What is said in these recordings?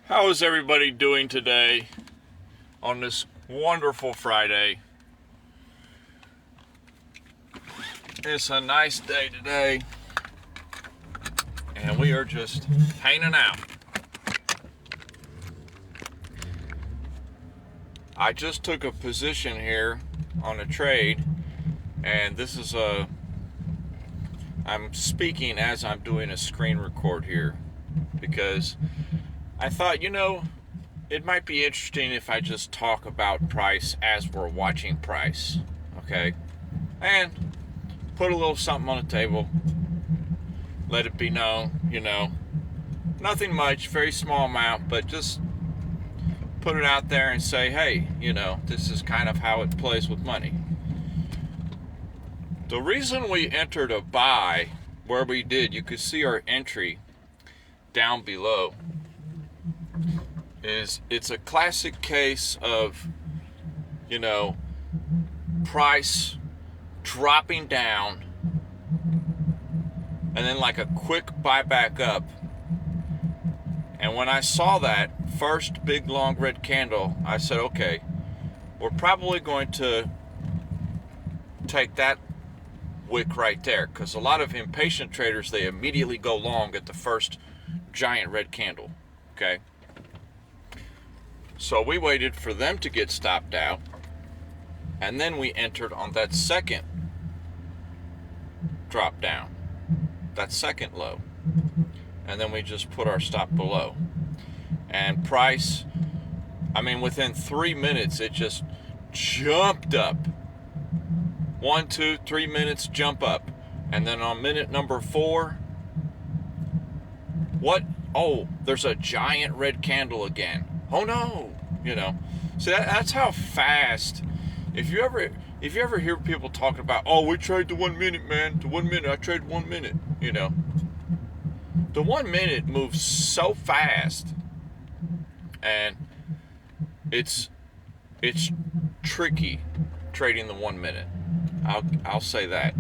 How is everybody doing today on this wonderful Friday? It's a nice day today, and we are just hanging out. I just took a position here on a trade, and I'm speaking as I'm doing a screen record here because I thought, it might be interesting if I just talk about price as we're watching price, okay? And put a little something on the table, let it be known, nothing much, very small amount, but just put it out there and say, hey, this is kind of how it plays with money. The reason we entered a buy where we did, you could see our entry down below, is it's a classic case of, price dropping down and then like a quick buy back up. And when I saw that first big long red candle, I said, okay, we're probably going to take that wick right there, because a lot of impatient traders, they immediately go long at the first giant red candle, okay? So we waited for them to get stopped out, and then we entered on that second drop down, that second low, and then we just put our stop below. And price, within 3 minutes, it just jumped up. 1, 2, 3 minutes, jump up. And then on minute number 4, what? Oh, there's a giant red candle again. Oh no, So that's how fast. If you ever hear people talking about, oh, we trade the 1 minute, man. The 1 minute, I trade 1 minute. The 1 minute moves so fast, and it's tricky trading the 1 minute. I'll say that.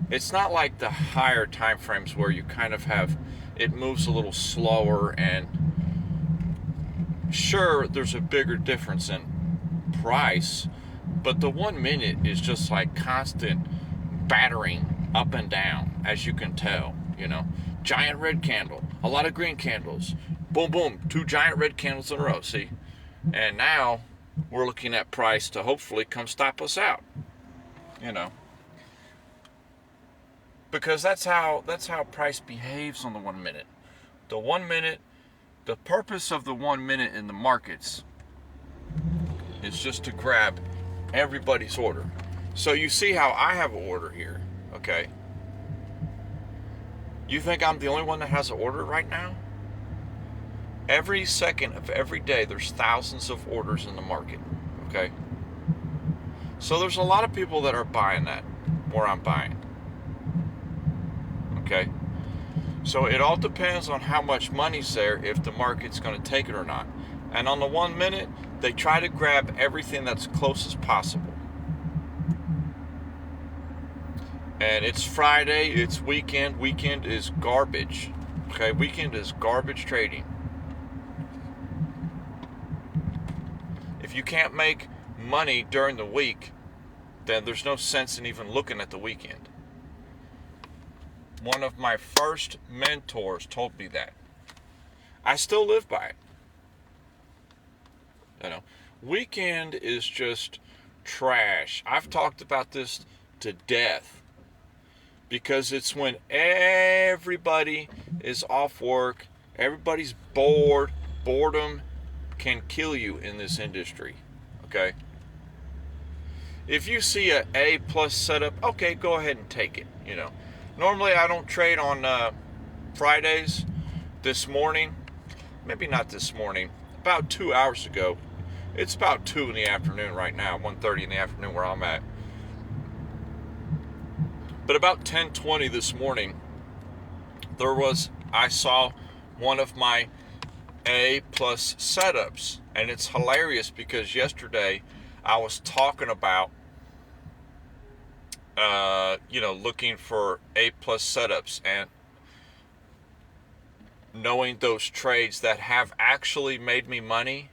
It's not like the higher time frames where you kind of have, it moves a little slower, and sure, there's a bigger difference in price, but the 1 minute is just like constant battering up and down, as you can tell. Giant red candle, a lot of green candles, boom boom, 2 giant red candles in a row, see? And now we're looking at price to hopefully come stop us out, because that's how price behaves on the 1 minute. The 1 minute, the purpose of the 1 minute in the markets is just to grab everybody's order. So you see how I have an order here, okay? You think I'm the only one that has an order right now? Every second of every day, there's thousands of orders in the market, okay? So there's a lot of people that are buying that, where I'm buying, okay? So it all depends on how much money's there, if the market's going to take it or not. And on the 1 minute, they try to grab everything that's close as possible. And it's Friday, it's weekend. Weekend is garbage. Okay, weekend is garbage trading. If you can't make money during the week, then there's no sense in even looking at the weekend. One of my first mentors told me that. I still live by it. Weekend is just trash. I've talked about this to death, because it's when everybody is off work, everybody's bored. Boredom can kill you in this industry, okay? If you see a A+ setup, okay, go ahead and take it, Normally I don't trade on Fridays. This morning, maybe not this morning, about 2 hours ago, it's about 2 in the afternoon right now, 1:30 in the afternoon where I'm at. But about 10:20 this morning, I saw one of my A+ setups. And it's hilarious because yesterday I was talking about, looking for A+ setups. And knowing those trades that have actually made me money,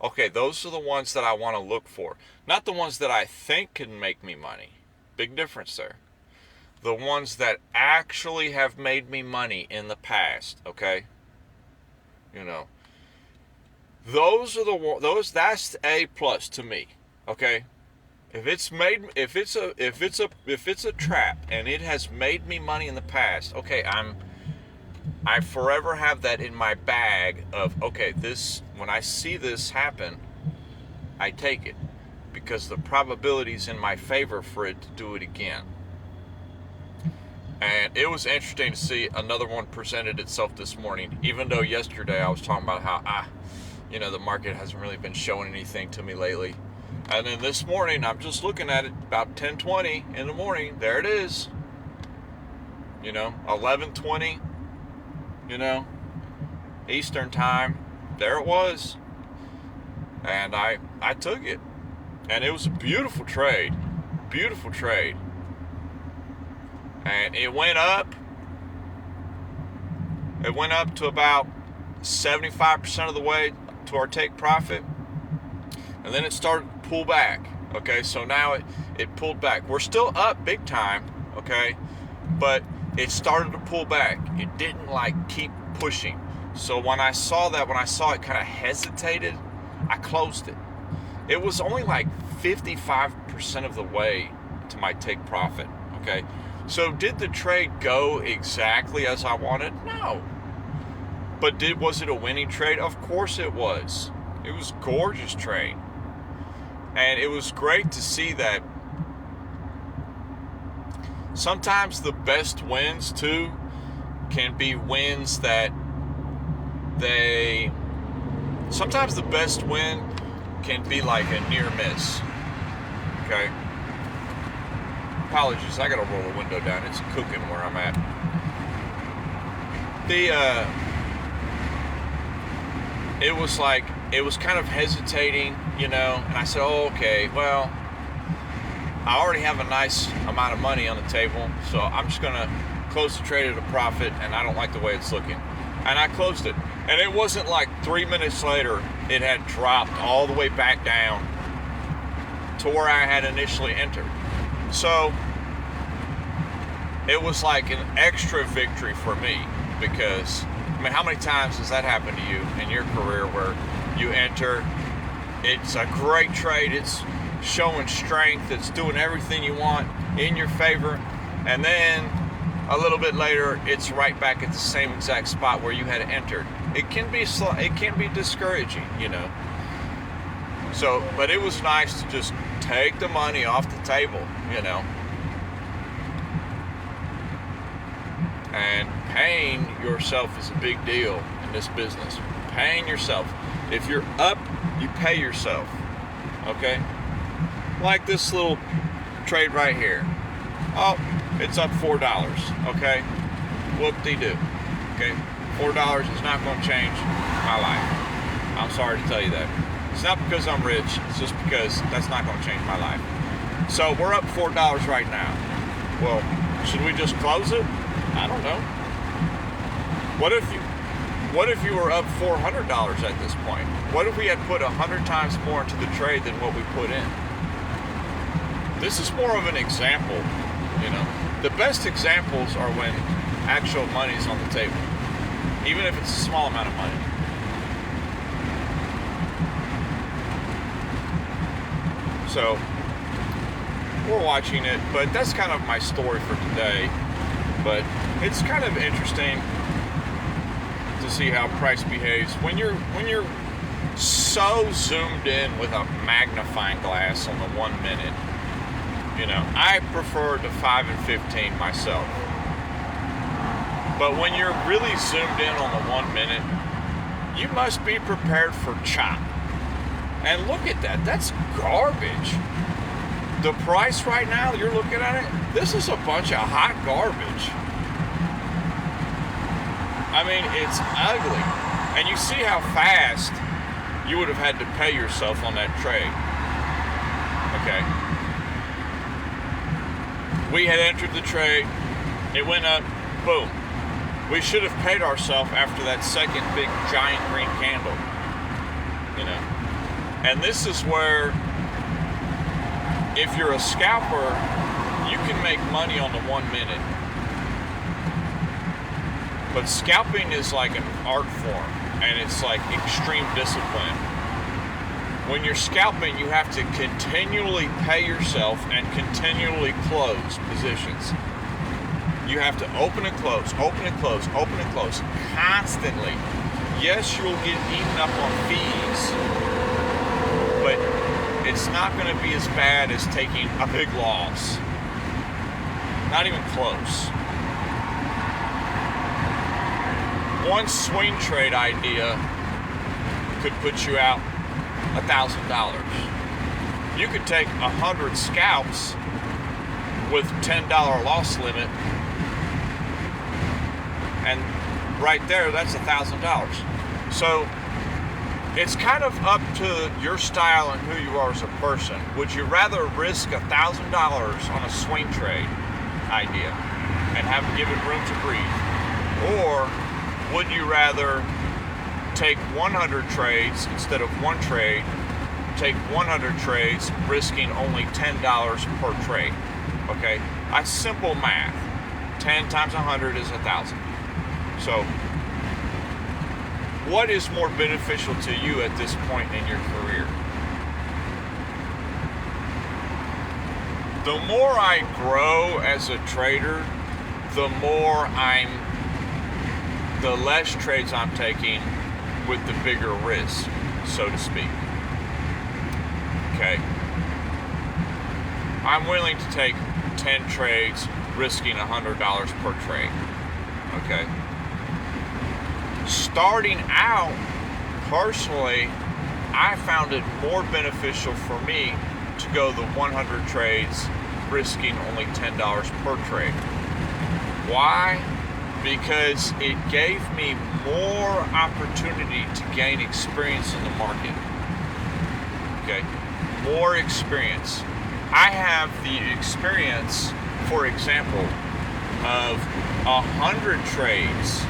okay, those are the ones that I want to look for. Not the ones that I think can make me money. Big difference there. The ones that actually have made me money in the past, okay? You know, those are those that's A plus to me, okay? If it's a trap and it has made me money in the past, okay, I forever have that in my bag of, okay, this, when I see this happen, I take it because the probability's in my favor for it to do it again. And it was interesting to see another one presented itself this morning, even though yesterday I was talking about how, the market hasn't really been showing anything to me lately. And then this morning, I'm just looking at it about 10:20 in the morning. There it is. 11:20, Eastern time. There it was. And I took it. And it was a beautiful trade. Beautiful trade. And it went up. It went up to about 75% of the way to our take profit. And then it started to pull back. Okay, so now it pulled back. We're still up big time, okay? But it started to pull back. It didn't keep pushing. So when I saw it kind of hesitated, I closed it. It was only 55% of the way to my take profit, okay? So did the trade go exactly as I wanted? No. But was it a winning trade? Of course it was. It was a gorgeous trade. And it was great to see that sometimes the best wins too can be wins that sometimes the best win can be like a near miss. Okay. Apologies, I gotta roll the window down. It's cooking where I'm at. It was kind of hesitating, and I said, oh, okay, well, I already have a nice amount of money on the table, so I'm just gonna close the trade at a profit, and I don't like the way it's looking. And I closed it. And it wasn't 3 minutes later, it had dropped all the way back down to where I had initially entered. So it was like an extra victory for me because, how many times has that happened to you in your career where you enter, it's a great trade, it's showing strength, it's doing everything you want in your favor, and then a little bit later, it's right back at the same exact spot where you had entered. It can be discouraging, So, but it was nice to just take the money off the table, And paying yourself is a big deal in this business. Paying yourself. If you're up, you pay yourself. Okay? Like this little trade right here. Oh, it's up $4. Okay? Whoop-de-doo. Okay? $4 is not going to change my life. I'm sorry to tell you that. It's not because I'm rich. It's just because that's not going to change my life. So we're up $4 right now. Well, should we just close it? I don't know. What if you were up $400 at this point? What if we had put 100 times more into the trade than what we put in? This is more of an example, The best examples are when actual money is on the table, even if it's a small amount of money. So we're watching it, but that's kind of my story for today. But it's kind of interesting to see how price behaves when you're so zoomed in with a magnifying glass on the 1 minute. I prefer the 5 and 15 myself. But when you're really zoomed in on the 1 minute, you must be prepared for chop. And look at that. That's garbage. The price right now, you're looking at it, this is a bunch of hot garbage. It's ugly. And you see how fast you would have had to pay yourself on that trade. Okay. We had entered the trade. It went up. Boom. We should have paid ourselves after that second big giant green candle, you know. And this is where, if you're a scalper, you can make money on the 1 minute. But scalping is like an art form, and it's like extreme discipline. When you're scalping, you have to continually pay yourself and continually close positions. You have to open and close, open and close, open and close, constantly. Yes, you'll get eaten up on fees, but it's not going to be as bad as taking a big loss. Not even close. One swing trade idea could put you out $1,000. You could take 100 scalps with $10 loss limit, and right there, that's $1,000. So it's kind of up to your style and who you are as a person. Would you rather risk $1,000 on a swing trade idea and give it room to breathe, or would you rather take 100 trades instead of one trade, take 100 trades, risking only $10 per trade? Okay, that's simple math. 10 times 100 is 1,000. So, what is more beneficial to you at this point in your career? The more I grow as a trader, the less trades I'm taking with the bigger risk, so to speak. Okay. I'm willing to take 10 trades, risking $100 per trade. Okay. Starting out, personally, I found it more beneficial for me to go the 100 trades, risking only $10 per trade. Why? Because it gave me more opportunity to gain experience in the market. Okay? More experience. I have the experience, for example, of 100 trades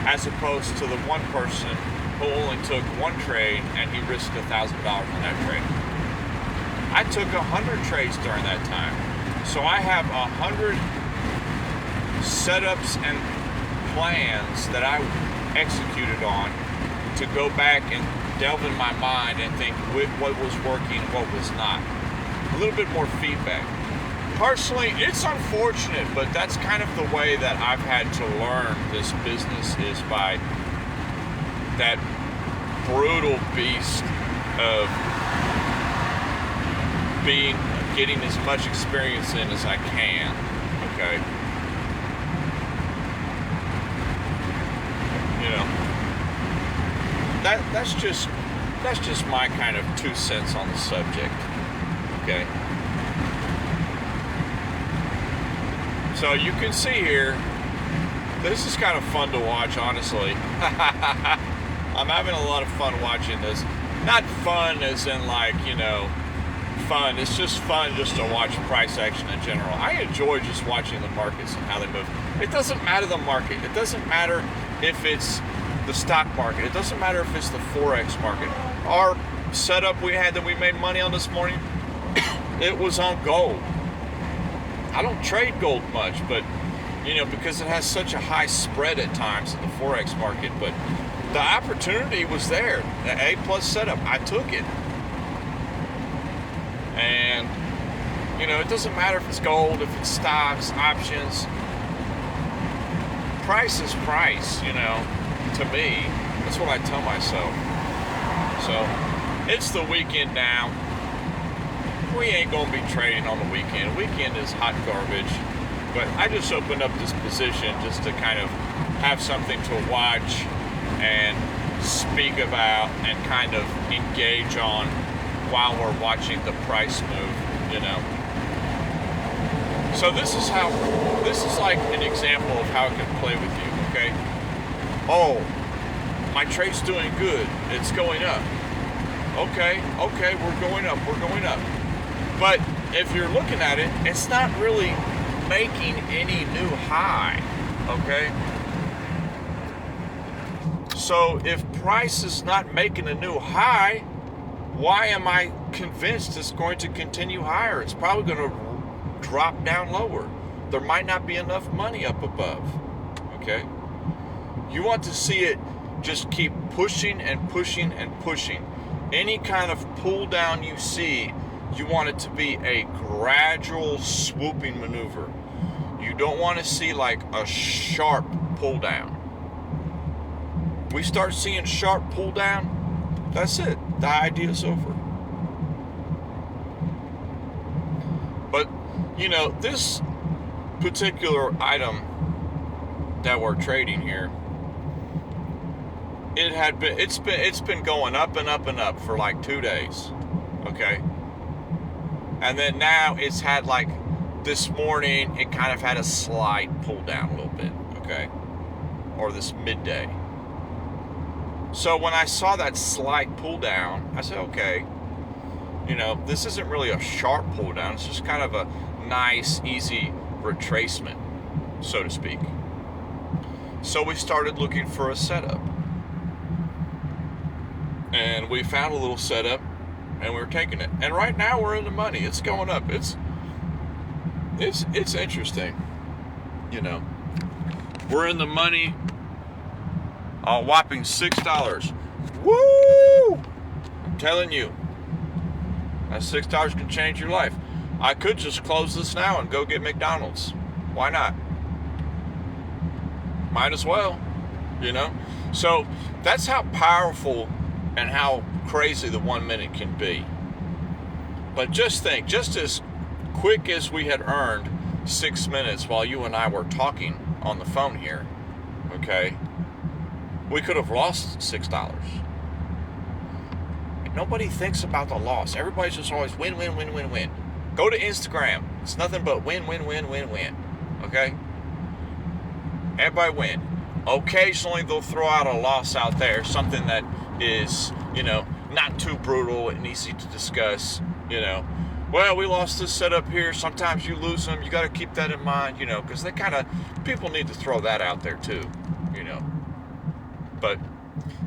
as opposed to the one person who only took one trade and he risked $1,000 on that trade. I took 100 trades during that time. So I have 100 setups and plans that I executed on to go back and delve in my mind and think what was working and what was not. A little bit more feedback. Personally, it's unfortunate, but that's kind of the way that I've had to learn this business, is by that brutal beast of getting as much experience in as I can. Okay. You know, that's just my kind of 2 cents on the subject. Okay. So you can see here, this is kind of fun to watch, honestly. I'm having a lot of fun watching this. Not fun as in like, you know, fun. It's just fun just to watch price action in general. I enjoy just watching the markets and how they move. It doesn't matter the market. It doesn't matter if it's the stock market. It doesn't matter if it's the Forex market. Our setup we had that we made money on this morning, it was on gold. I don't trade gold much, but, you know, because it has such a high spread at times in the Forex market, but the opportunity was there. The A+ setup, I took it. And, you know, it doesn't matter if it's gold, if it's stocks, options. Price is price, you know, to me. That's what I tell myself. So, it's the weekend now. We ain't gonna be trading on the weekend. Weekend is hot garbage. But I just opened up this position just to kind of have something to watch and speak about and kind of engage on while we're watching the price move, you know. So this is like an example of how it can play with you, okay? Oh, my trade's doing good. It's going up. Okay, we're going up. But if you're looking at it, it's not really making any new high, okay? So if price is not making a new high, why am I convinced it's going to continue higher? It's probably going to drop down lower. There might not be enough money up above, okay? You want to see it just keep pushing and pushing and pushing. Any kind of pull down you see, you want it to be a gradual swooping maneuver. You don't want to see like a sharp pull down. We start seeing sharp pull down, that's it. The idea's over. But, you know, this particular item that we're trading here, it's been going up and up and up for like 2 days, okay? And then now it's had like this morning, it kind of had a slight pull down a little bit, okay? Or this midday. So when I saw that slight pull down, I said, okay, you know, this isn't really a sharp pull down. It's just kind of a nice, easy retracement, so to speak. So we started looking for a setup. And we found a little setup, and we're taking it. And right now we're in the money. It's going up. It's interesting, you know. We're in the money. A whopping $6. Woo! I'm telling you, that $6 can change your life. I could just close this now and go get McDonald's. Why not? Might as well, you know? So that's how powerful and how crazy the 1 minute can be. But just think, just as quick as we had earned 6 minutes while you and I were talking on the phone here, okay, we could have lost $6. Nobody thinks about the loss. Everybody's just always win, win, win, win, win. Go to Instagram. It's nothing but win, win, win, win, win. Okay? Everybody win. Occasionally they'll throw out a loss out there, something that is, you know, not too brutal and easy to discuss, you know. Well, we lost this setup here. Sometimes you lose them. You got to keep that in mind, you know, because they kind of, people need to throw that out there too, you know. But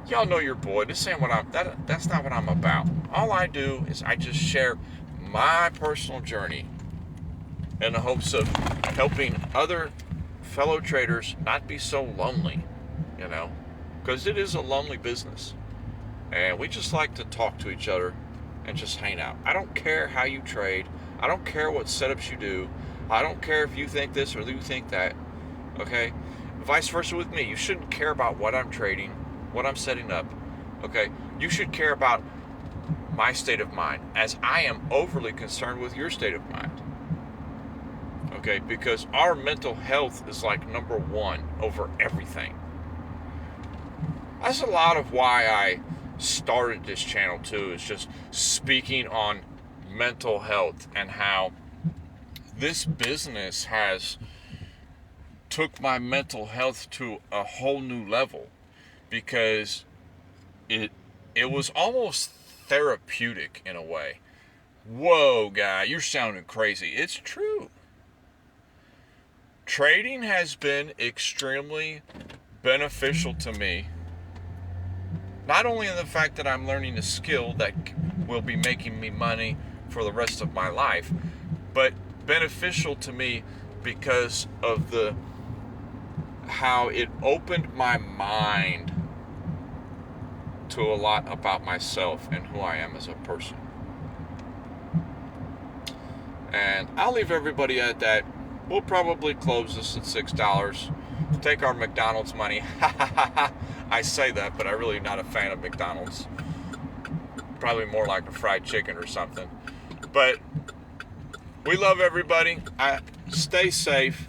y'all know your boy. This ain't what that's not what I'm about. All I do is I just share my personal journey in the hopes of helping other fellow traders not be so lonely, you know, because it is a lonely business. And we just like to talk to each other and just hang out. I don't care how you trade. I don't care what setups you do. I don't care if you think this or you think that, okay? Vice versa with me. You shouldn't care about what I'm trading, what I'm setting up, okay? You should care about my state of mind, as I am overly concerned with your state of mind, okay? Because our mental health is like number one over everything. That's a lot of why I started this channel too, is just speaking on mental health and how this business has took my mental health to a whole new level, because it was almost therapeutic in a way. Whoa, guy, you're sounding crazy. It's true. Trading has been extremely beneficial to me, not only in the fact that I'm learning a skill that will be making me money for the rest of my life, but beneficial to me because of how it opened my mind to a lot about myself and who I am as a person. And I'll leave everybody at that. We'll probably close this at $6. Take our McDonald's money. I say that, but I'm really not a fan of McDonald's. Probably more like a fried chicken or something. But we love everybody. Stay safe.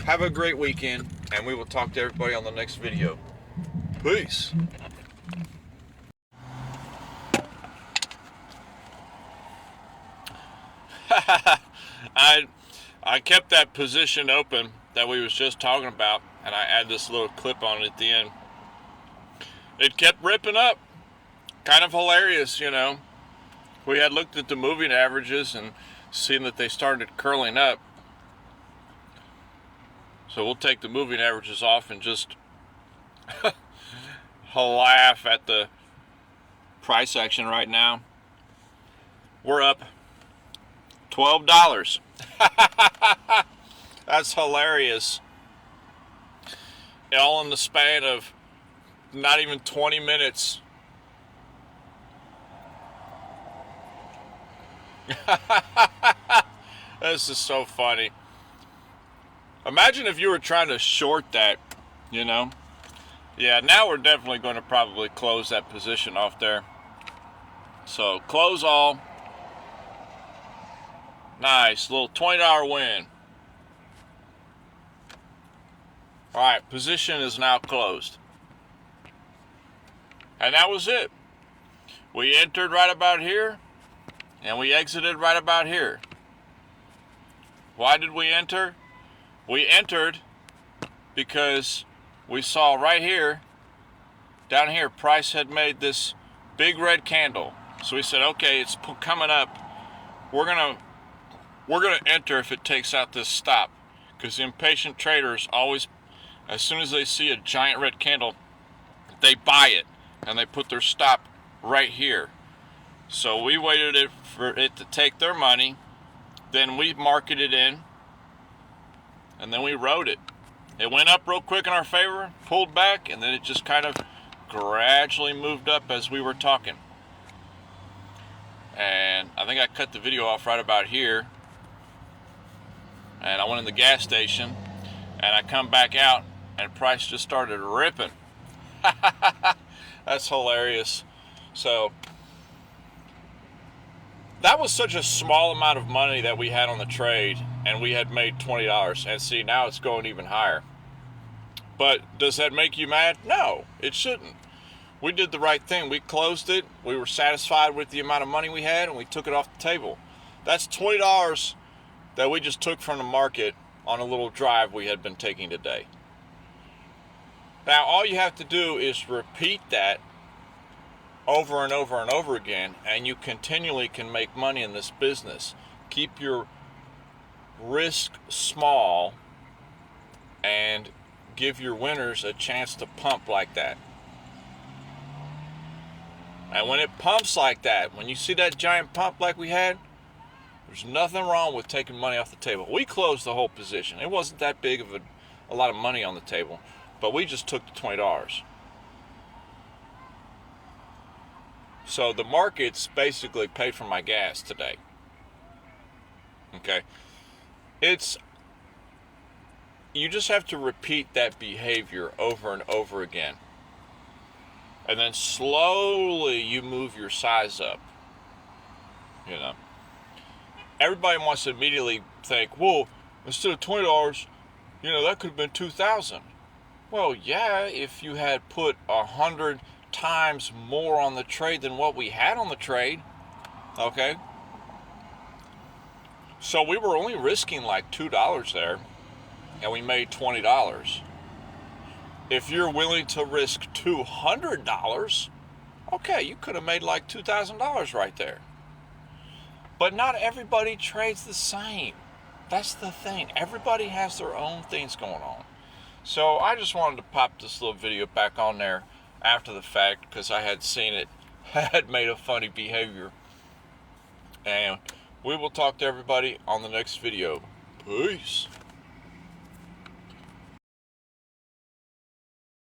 Have a great weekend. And we will talk to everybody on the next video. Peace. I kept that position open that we was just talking about, and I add this little clip on it at the end. It kept ripping up. Kind of hilarious, you know. We had looked at the moving averages and seen that they started curling up. So we'll take the moving averages off and just laugh at the price action right now. We're up $12. That's hilarious. All in the span of not even 20 minutes. This is so funny. Imagine if you were trying to short that, you know. Yeah, now we're definitely going to probably close that position off there. So close all. Nice, little $20 win. Alright, position is now closed. And that was it. We entered right about here, and we exited right about here. Why did we enter? We entered because we saw right here, down here, price had made this big red candle. So we said, okay, it's coming up. We're gonna enter if it takes out this stop, because the impatient traders always, as soon as they see a giant red candle, they buy it and they put their stop right here. So we waited for it to take their money, then we marked it in, and then we rode it. It went up real quick in our favor, pulled back, and then it just kind of gradually moved up as we were talking. And I think I cut the video off right about here. And I went in the gas station, and I come back out, and price just started ripping. That's hilarious. So that was such a small amount of money that we had on the trade, and we had made $20. And see, now it's going even higher. But does that make you mad? No, it shouldn't. We did the right thing. We closed it. We were satisfied with the amount of money we had, and we took it off the table. That's $20 that we just took from the market on a little drive we had been taking today. Now, all you have to do is repeat that over and over and over again, and you continually can make money in this business. Keep your risk small and give your winners a chance to pump like that. And when it pumps like that, when you see that giant pump like we had, there's nothing wrong with taking money off the table. We closed the whole position. It wasn't that big of a lot of money on the table, but we just took the $20. So the markets basically paid for my gas today. Okay. You just have to repeat that behavior over and over again. And then slowly you move your size up. You know. Everybody wants to immediately think, well, instead of $20, that could have been $2,000. Well, yeah, if you had put 100 times more on the trade than what we had on the trade. Okay. So we were only risking like $2 there, and we made $20. If you're willing to risk $200, okay, you could have made like $2,000 right there. But not everybody trades the same. That's the thing. Everybody has their own things going on. So I just wanted to pop this little video back on there after the fact, because I had seen it had made a funny behavior. And we will talk to everybody on the next video. Peace.